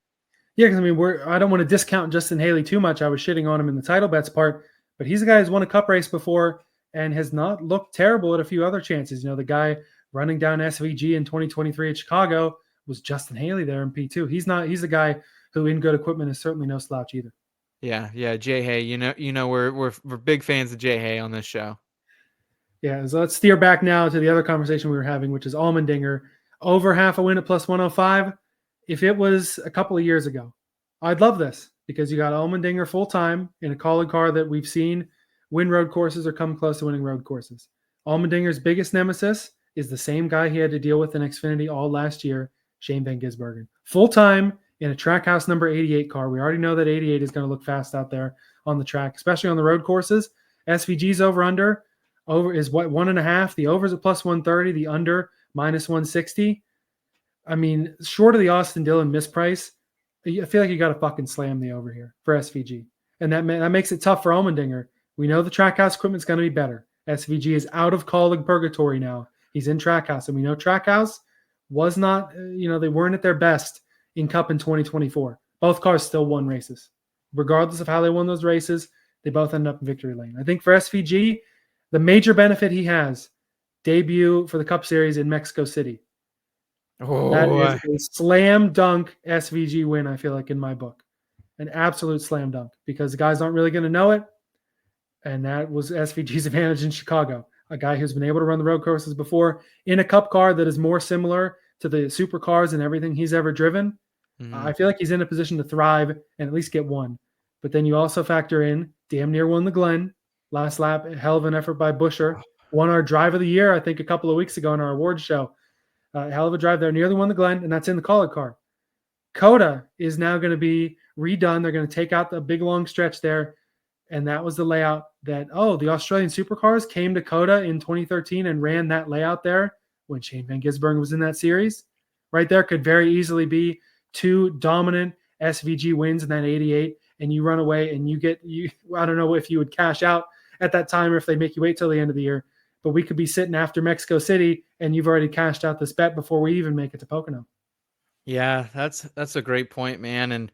Yeah, because I mean I don't want to discount Justin Haley too much. I was shitting on him in the title bets part, but he's a guy who's won a cup race before and has not looked terrible at a few other chances. The guy running down SVG in 2023 at Chicago was Justin Haley there in P2. He's a guy who in good equipment is certainly no slouch either. Yeah, Jay Hay. We're big fans of Jay Hay on this show. Yeah, so let's steer back now to the other conversation we were having, which is Allmendinger over half a win at plus 105. If it was a couple of years ago, I'd love this because you got Allmendinger full time in a Kaulig car that we've seen win road courses or come close to winning road courses. Allmendinger's biggest nemesis is the same guy he had to deal with in Xfinity all last year, Shane Van Gisbergen. Full time in a Trackhouse number 88 car. We already know that 88 is going to look fast out there on the track, especially on the road courses. SVG's over is what, 1.5. The over is a plus 130. The under minus 160. I mean, short of the Austin Dillon misprice, I feel like you got to fucking slam the over here for SVG. And that makes it tough for Allmendinger. We know the Trackhouse equipment's going to be better. SVG is out of Kaulig purgatory now. He's in Trackhouse, and we know Trackhouse was not, they weren't at their best in Cup in 2024. Both cars still won races. Regardless of how they won those races, they both ended up in victory lane. I think for SVG, the major benefit he has, debut for the Cup Series in Mexico City. That Oh, is a slam dunk SVG win, I feel like, in my book. An absolute slam dunk because the guys aren't really going to know it. And that was SVG's advantage in Chicago. A guy who's been able to run the road courses before in a cup car that is more similar to the supercars and everything he's ever driven. I feel like he's in a position to thrive and at least get one. But then you also factor in damn near won the Glen. Last lap, hell of an effort by Buescher. Won our drive of the year, I think, a couple of weeks ago in our awards show. Hell of a drive there. Nearly won the Glen, and that's in the Kaulig car. Coda is now going to be redone. They're going to take out the big long stretch there. And that was the layout that, the Australian supercars came to Coda in 2013 and ran that layout there when Shane Van Gisbergen was in that series. Right there could very easily be 2 dominant SVG wins in that 88, and you run away and I don't know if you would cash out at that time or if they make you wait till the end of the year, but we could be sitting after Mexico City and you've already cashed out this bet before we even make it to Pocono. yeah, that's a great point, man. And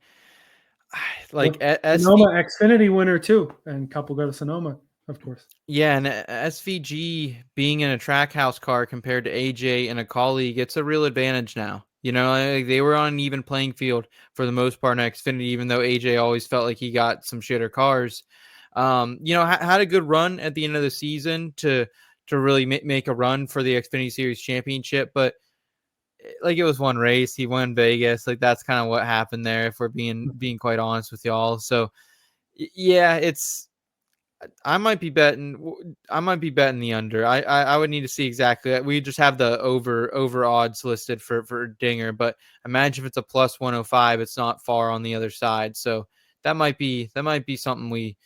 like Sonoma Xfinity winner too, and couple go to Sonoma, of course. Yeah, and SVG being in a Trackhouse car compared to AJ and a Kaulig, it's a real advantage now. Like they were on an even playing field for the most part in Xfinity, even though AJ always felt like he got some shitter cars. Had a good run at the end of the season to really make a run for the Xfinity Series championship, but like it was one race. He won Vegas. Like that's kind of what happened there, if we're being quite honest with y'all. So yeah, I might be betting the under. I would need to see exactly that. We just have the over odds listed for Dinger, but imagine if it's a plus 105, it's not far on the other side. So that might be something we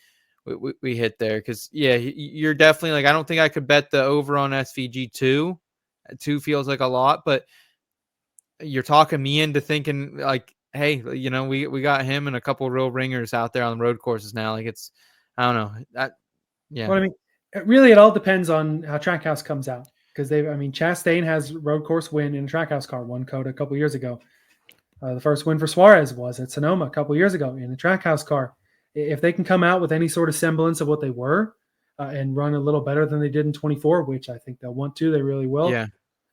hit there. Cause yeah, you're definitely like, I don't think I could bet the over on SVG 2. 2 feels like a lot, but you're talking me into thinking like, hey, we got him and a couple real ringers out there on the road courses now. Like I don't know. Yeah. Well, I mean, really, it all depends on how Trackhouse comes out because Chastain has road course win in a Trackhouse car, won Coda a couple years ago. The first win for Suarez was at Sonoma a couple years ago in a Trackhouse car. If they can come out with any sort of semblance of what they were and run a little better than they did in 24, which I think they'll want to, they really will. Yeah.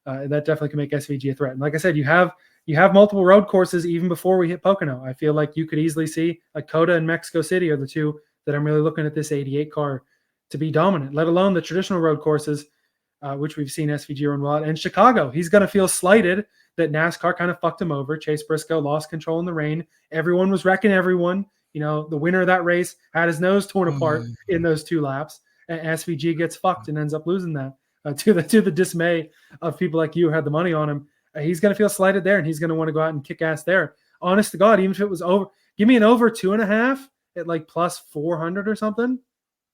That definitely can make SVG a threat. And like I said, you have multiple road courses even before we hit Pocono. I feel like you could easily see like Coda and Mexico City are the 2 that I'm really looking at this 88 car to be dominant, let alone the traditional road courses, which we've seen SVG run well at. And Chicago, he's going to feel slighted that NASCAR kind of fucked him over. Chase Briscoe lost control in the rain. Everyone was wrecking everyone. The winner of that race had his nose torn apart in those 2 laps. And SVG gets fucked and ends up losing that to the dismay of people like you who had the money on him. He's going to feel slighted there, and he's going to want to go out and kick ass there. Honest to God, even if it was over, give me an over 2.5 at like plus 400 or something.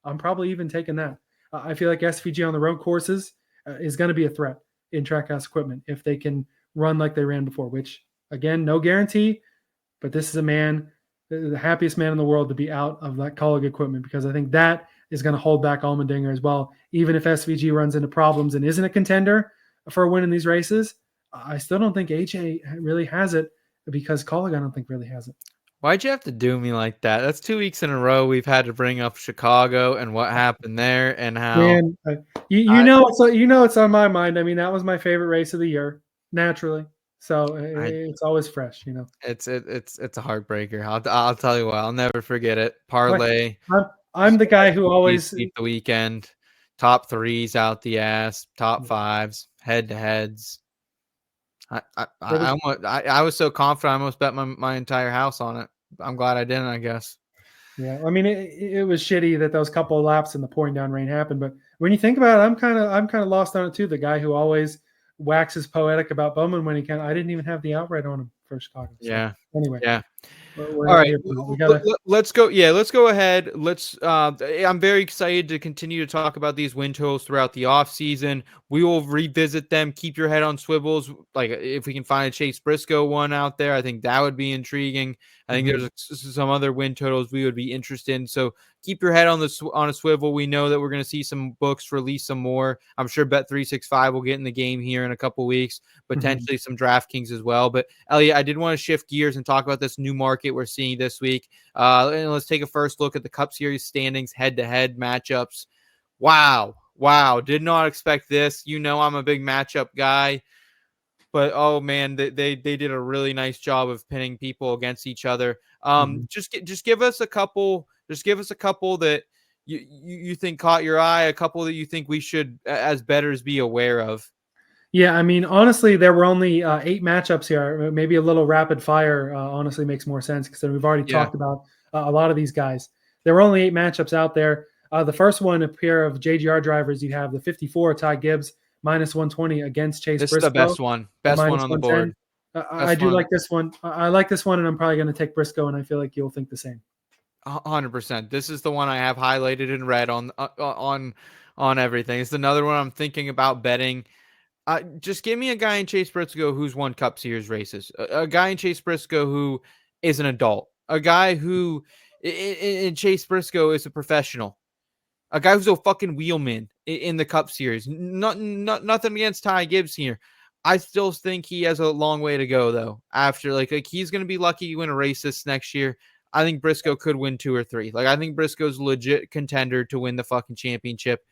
I'm probably even taking that. I feel like SVG on the road courses is going to be a threat in Trackhouse equipment if they can run like they ran before, which, again, no guarantee, but this is a man, the happiest man in the world to be out of that Kaulig equipment because I think that is going to hold back Allmendinger as well. Even if SVG runs into problems and isn't a contender for a win in these races, I still don't think AJ really has it because Kaulig, I don't think really has it. Why'd you have to do me like that? That's 2 weeks in a row we've had to bring up Chicago and what happened there and how. Man, it's on my mind. I mean, that was my favorite race of the year, naturally. So it's always fresh, It's a heartbreaker. I'll tell you what, I'll never forget it. Parlay. I'm the guy who always beat the weekend. Top 3s out the ass. Top 5s. Head to heads. I was so confident I almost bet my entire house on it. I'm glad I didn't, I guess. Yeah, I mean it was shitty that those couple of laps in the pouring down rain happened, but when you think about it, I'm kind of lost on it too. The guy who always waxes poetic about Bowman when he can. I didn't even have the outright on him for Chicago. So, yeah. Anyway. Yeah. All right, let's go. Yeah, let's go ahead. I'm very excited to continue to talk about these win totals throughout the off season. We will revisit them. Keep your head on swivels. Like if we can find a Chase Briscoe one out there, I think that would be intriguing. I think there's some other win totals we would be interested in. So keep your head on a swivel. We know that we're going to see some books release some more. I'm sure Bet365 will get in the game here in a couple weeks, potentially some DraftKings as well. But Elliot, I did want to shift gears and talk about this new market we're seeing this week. And let's take a first look at the Cup Series standings, head-to-head matchups. Wow. Did not expect this. I'm a big matchup guy. but oh man, they did a really nice job of pinning people against each other. Just give us a couple. Just give us a couple that you think caught your eye. A couple that you think we should, as bettors, be aware of. Yeah, I mean, honestly, there were only 8 matchups here. Maybe a little rapid fire honestly makes more sense because we've already talked about a lot of these guys. There were only 8 matchups out there. The first one, a pair of JGR drivers, you have the 54, Ty Gibbs, -120 against Chase Briscoe. This is the best one. Best one on the board. I do like this one. I like this one, and I'm probably going to take Briscoe, and I feel like you'll think the same. 100%. This is the one I have highlighted in red on everything. It's another one I'm thinking about betting. Just give me a guy in Chase Briscoe who's won Cup Series races. A guy in Chase Briscoe who is an adult. A guy who in Chase Briscoe is a professional. A guy who's a fucking wheelman in the Cup Series. Nothing against Ty Gibbs here. I still think he has a long way to go though. After like he's gonna be lucky to win a race this next year. I think Briscoe could win 2 or 3. Like I think Briscoe's a legit contender to win the fucking championship.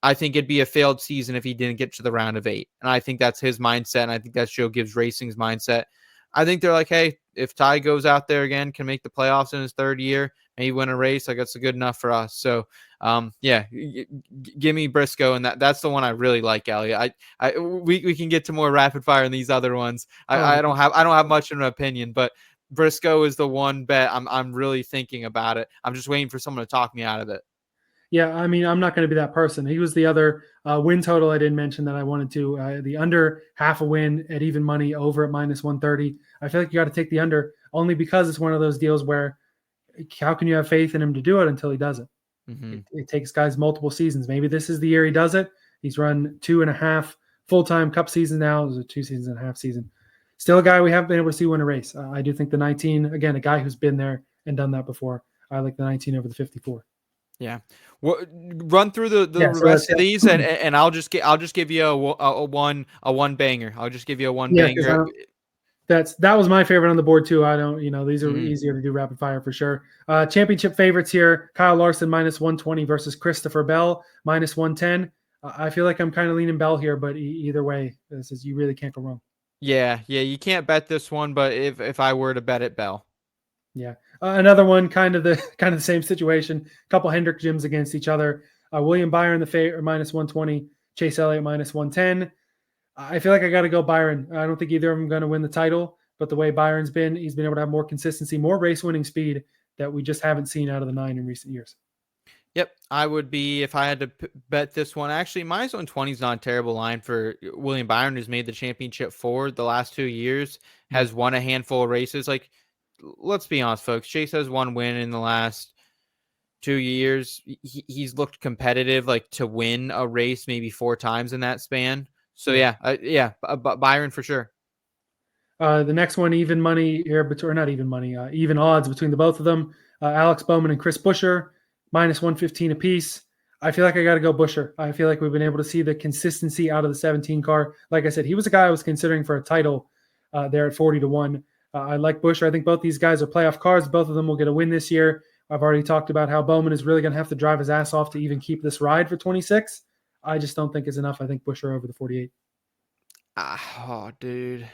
I think it'd be a failed season if he didn't get to the round of 8. And I think that's his mindset. And I think that's Joe Gibbs Racing's mindset. I think they're like, hey, if Ty goes out there again, can make the playoffs in his 3rd year, maybe win a race, like that's good enough for us. So, give me Briscoe, and that's the one I really like, Elliot. We can get to more rapid fire in these other ones. I don't have much of an opinion, but Briscoe is the one bet I'm really thinking about it. I'm just waiting for someone to talk me out of it. Yeah, I mean, I'm not going to be that person. He was the other win total I didn't mention that I wanted to. The under half a win at even money, over at -130. I feel like you got to take the under only because it's one of those deals where how can you have faith in him to do it until he does it? It takes guys multiple seasons. Maybe this is the year he does it. He's run 2.5 full-time Cup seasons now. It was a 2 seasons and a half season. Still a guy we haven't been able to see win a race. I do think the 19, again, a guy who's been there and done that before. I like the 19 over the 54. Yeah, run through the rest of these, and I'll just give you a one banger. I'll just give you a one banger. That was my favorite on the board too. I don't, these are easier to do rapid fire for sure. Championship favorites here: Kyle Larson -120 versus Christopher Bell -110. I feel like I'm kind of leaning Bell here, but either way, this is you really can't go wrong. Yeah, you can't bet this one, but if I were to bet it, Bell. Yeah, another one, kind of the same situation. A couple Hendrick gyms against each other. William Byron the favorite -120, Chase Elliott -110. I feel like I got to go Byron. I don't think either of them are going to win the title, but the way Byron's been, he's been able to have more consistency, more race winning speed that we just haven't seen out of the 9 in recent years. Yep, I would be if I had to bet this one. Actually, -120 is not a terrible line for William Byron, who's made the championship 4 the last 2 years, has won a handful of races. Like, let's be honest, folks. Chase has 1 win in the last 2 years. He's looked competitive, like to win a race maybe 4 times in that span. So Byron for sure. The next one, even money here, or not even money, even odds between the both of them. Alex Bowman and Chris Buescher, -115 apiece. I feel like I got to go Buescher. I feel like we've been able to see the consistency out of the 17 car. Like I said, he was a guy I was considering for a title there at 40-1. I like Buescher. I think both these guys are playoff cars. Both of them will get a win this year. I've already talked about how Bowman is really going to have to drive his ass off to even keep this ride for 26. I just don't think it's enough. I think Buescher over the 48. Oh, dude.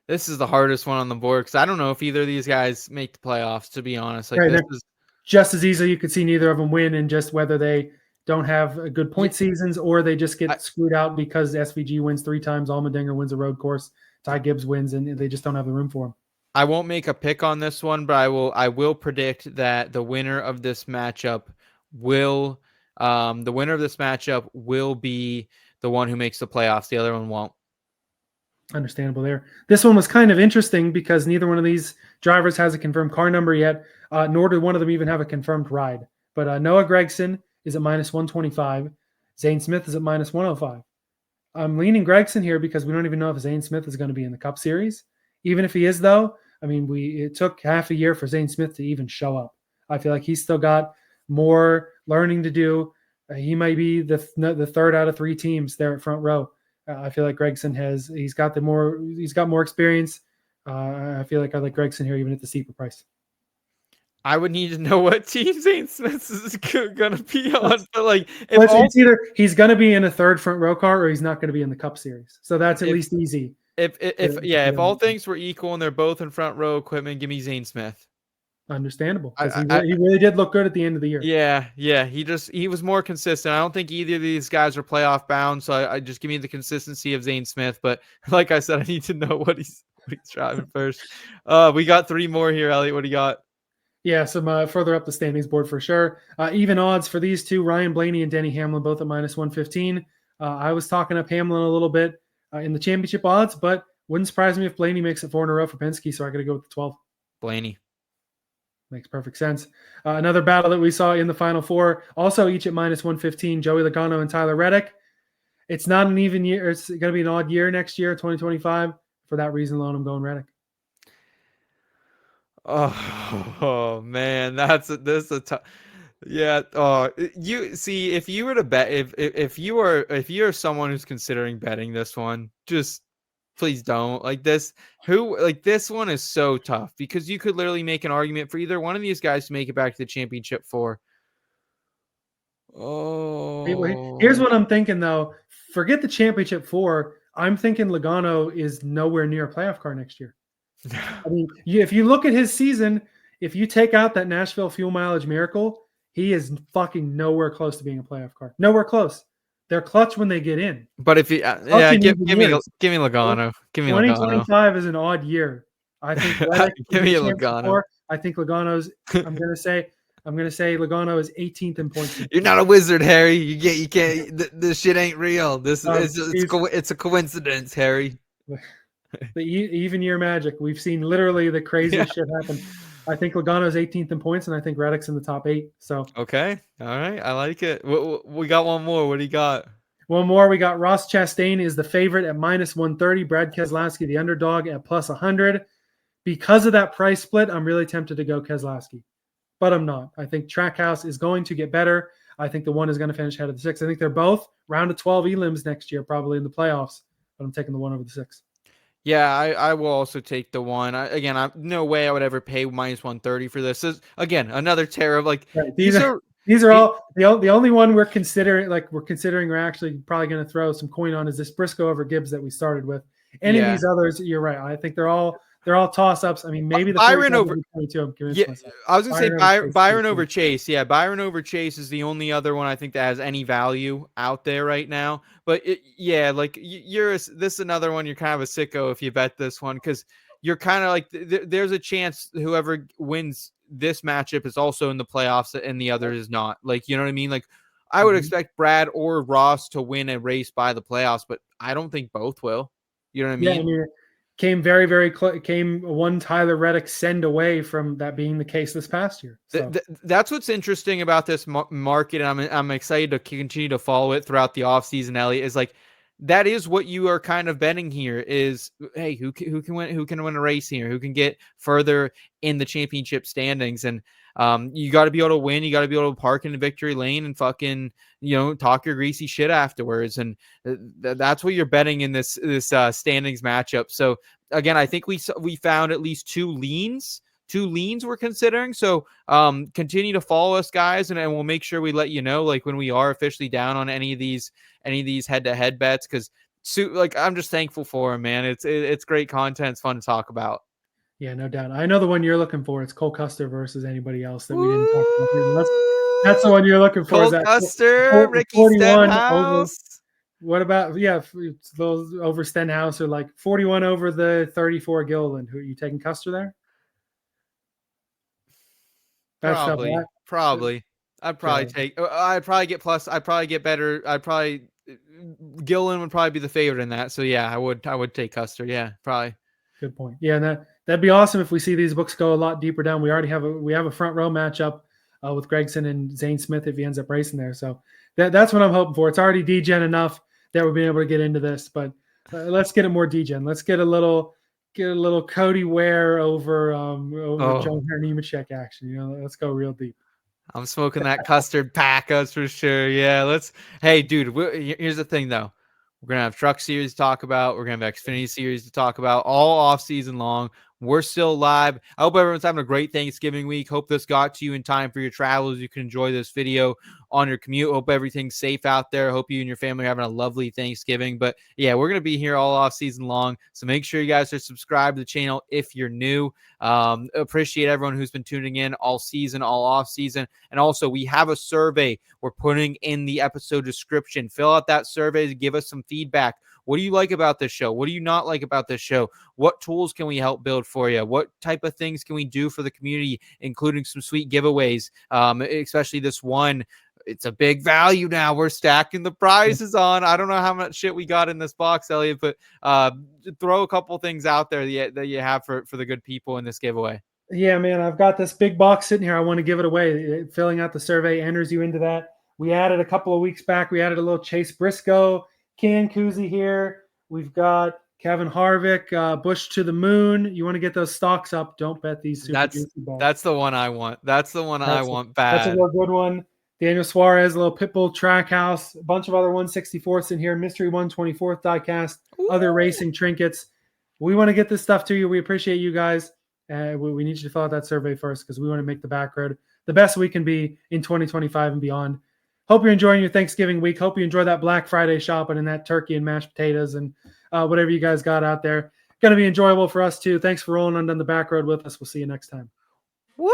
This is the hardest one on the board because I don't know if either of these guys make the playoffs, to be honest. Like, this is just as easily you could see neither of them win, and just whether they don't have a good point seasons or they just get screwed out because SVG wins 3 times, Allmendinger wins a road course, Ty Gibbs wins, and they just don't have the room for him. I won't make a pick on this one, but I will predict that the winner of this matchup will be the one who makes the playoffs. The other one won't. Understandable there. This one was kind of interesting because neither one of these drivers has a confirmed car number yet, nor did one of them even have a confirmed ride. But Noah Gragson is at -125. Zane Smith is at -105. I'm leaning Gragson here because we don't even know if Zane Smith is going to be in the Cup Series. Even if he is, though, I mean, it took half a year for Zane Smith to even show up. I feel like he's still got more learning to do. He might be the 3rd out of 3 teams there at front row. I feel like Gragson he's got more experience. I feel like I like Gragson here even at the steeper price. I would need to know what team Zane Smith is going to be on. But like, it's either he's going to be in a 3rd front row car or he's not going to be in the Cup Series. So that's at least easy. If all things were equal and they're both in front row equipment, give me Zane Smith. Understandable, because he really did look good at the end of the year. Yeah. He was more consistent. I don't think either of these guys are playoff bound, so I just give me the consistency of Zane Smith. But like I said, I need to know what he's driving first. We got 3 more here, Elliot. What do you got? Yeah, some further up the standings board for sure. Even odds for these two, Ryan Blaney and Denny Hamlin, both at -115. I was talking up Hamlin a little bit in the championship odds, but wouldn't surprise me if Blaney makes it 4 in a row for Penske, so I got to go with the 12. Blaney. Makes perfect sense. Another battle that we saw in the Final Four, also each at -115, Joey Logano and Tyler Reddick. It's not an even year. It's going to be an odd year next year, 2025. For that reason alone, I'm going Reddick. Oh man, this is a tough. Yeah. You see, if you were to bet, if you're someone who's considering betting this one, just please don't. This one is so tough because you could literally make an argument for either one of these guys to make it back to the championship 4. Oh, here's what I'm thinking though. Forget the championship 4. I'm thinking Logano is nowhere near a playoff car next year. I mean, if you look at his season, if you take out that Nashville fuel mileage miracle, he is fucking nowhere close to being a playoff car. Nowhere close. They're clutch when they get in. But if you, give me Logano. Give me 2025 is an odd year. I think give me Logano. I think Logano's. I'm gonna say Logano is 18th in points. You're not a wizard, Harry. You can't. This shit ain't real. It's a coincidence, Harry. The even year magic. We've seen literally the craziest shit happen. I think Logano's 18th in points, and I think Reddick's in the top 8. So okay, all right, I like it. We got one more. What do you got? One more. We got Ross Chastain is the favorite at -130. Brad Keselowski, the underdog, at +100. Because of that price split, I'm really tempted to go Keselowski, but I'm not. I think Trackhouse is going to get better. I think the 1 is going to finish ahead of the 6. I think they're both round of 12 elims next year, probably in the playoffs, but I'm taking the 1 over the 6. Yeah, I will also take the 1. I'm no way I would ever pay -130 for this. Again, another tear of right, these are all the only one we're considering. We're actually probably going to throw some coin on is this Briscoe over Gibbs that we started with. Any of these others, you're right. I think they're all toss ups. I mean, maybe the Byron over 22. I was going to say Byron over Chase. Yeah, Byron over Chase is the only other one I think that has any value out there right now. But this is another one. You're kind of a sicko if you bet this one because you're kind of there's a chance whoever wins this matchup is also in the playoffs and the other is not. You know what I mean? I would expect Brad or Ross to win a race by the playoffs, but I don't think both will. You know what I mean? Yeah, came very, very close. Came one Tyler Reddick send away from that being the case this past year. So. That's what's interesting about this market, and I'm excited to continue to follow it throughout the offseason, Elliot, is that is what you are kind of betting here is, hey, who can win a race here? Who can get further in the championship standings? And you got to be able to win. You got to be able to park in the victory lane and fucking, talk your greasy shit afterwards. And that's what you're betting in this standings matchup. So again, I think we found at least 2 leans we're considering. So continue to follow us, guys, and we'll make sure we let you know when we are officially down on any of these head-to-head bets, because I'm just thankful for them, man. It's great content. It's fun to talk about. Yeah, no doubt. I know the one you're looking for. It's Cole Custer versus anybody else that we didn't talk about here. That's the one you're looking for. Cole Custer, Ricky Stenhouse. What about those over Stenhouse or 41 over the 34 Gilliland? Who are you taking, Custer there? Probably. I'd probably get plus. I'd probably get better. Gillen would probably be the favorite in that. So yeah, I would take Custer. Yeah, probably. Good point. Yeah, that'd be awesome if we see these books go a lot deeper down. We already have a front row matchup with Gregson and Zane Smith if he ends up racing there. So that's what I'm hoping for. It's already degen enough that we're being able to get into this, but let's get it more degen. Let's get a little Cody Ware over John Nemechek action. Let's go real deep. I'm smoking that custard pack, us for sure. Yeah, hey, dude, here's the thing though. We're going to have Truck Series to talk about. We're going to have Xfinity Series to talk about all off season long. We're still live. I hope everyone's having a great Thanksgiving week. Hope this got to you in time for your travels. You can enjoy this video on your commute. Hope everything's safe out there. Hope you and your family are having a lovely Thanksgiving. But yeah, we're going to be here all off season long. So make sure you guys are subscribed to the channel if you're new. Appreciate everyone who's been tuning in all season, all off season. And also, we have a survey we're putting in the episode description. Fill out that survey to give us some feedback. What do you like about this show? What do you not like about this show? What tools can we help build for you? What type of things can we do for the community, including some sweet giveaways, especially this one. It's a big value now. We're stacking the prizes on. I don't know how much shit we got in this box, Elliot, but throw a couple things out there that you have for the good people in this giveaway. Yeah, man, I've got this big box sitting here. I want to give it away. Filling out the survey enters you into that. We added a couple of weeks back. We added a little Chase Briscoe can koozie here. We've got Kevin Harvick, Busch to the moon. You want to get those stocks up. Don't bet these super juicy balls. That's the one I want. That's the one I want bad. That's a real good one. Daniel Suarez, a little Pitbull Trackhouse, a bunch of other 164ths in here. Mystery 124th diecast, other racing trinkets. We want to get this stuff to you. We appreciate you guys. We need you to fill out that survey first because we want to make the Backroad the best we can be in 2025 and beyond. Hope you're enjoying your Thanksgiving week. Hope you enjoy that Black Friday shopping and that turkey and mashed potatoes and whatever you guys got out there. Going to be enjoyable for us too. Thanks for rolling on down the Backroad with us. We'll see you next time. Woo!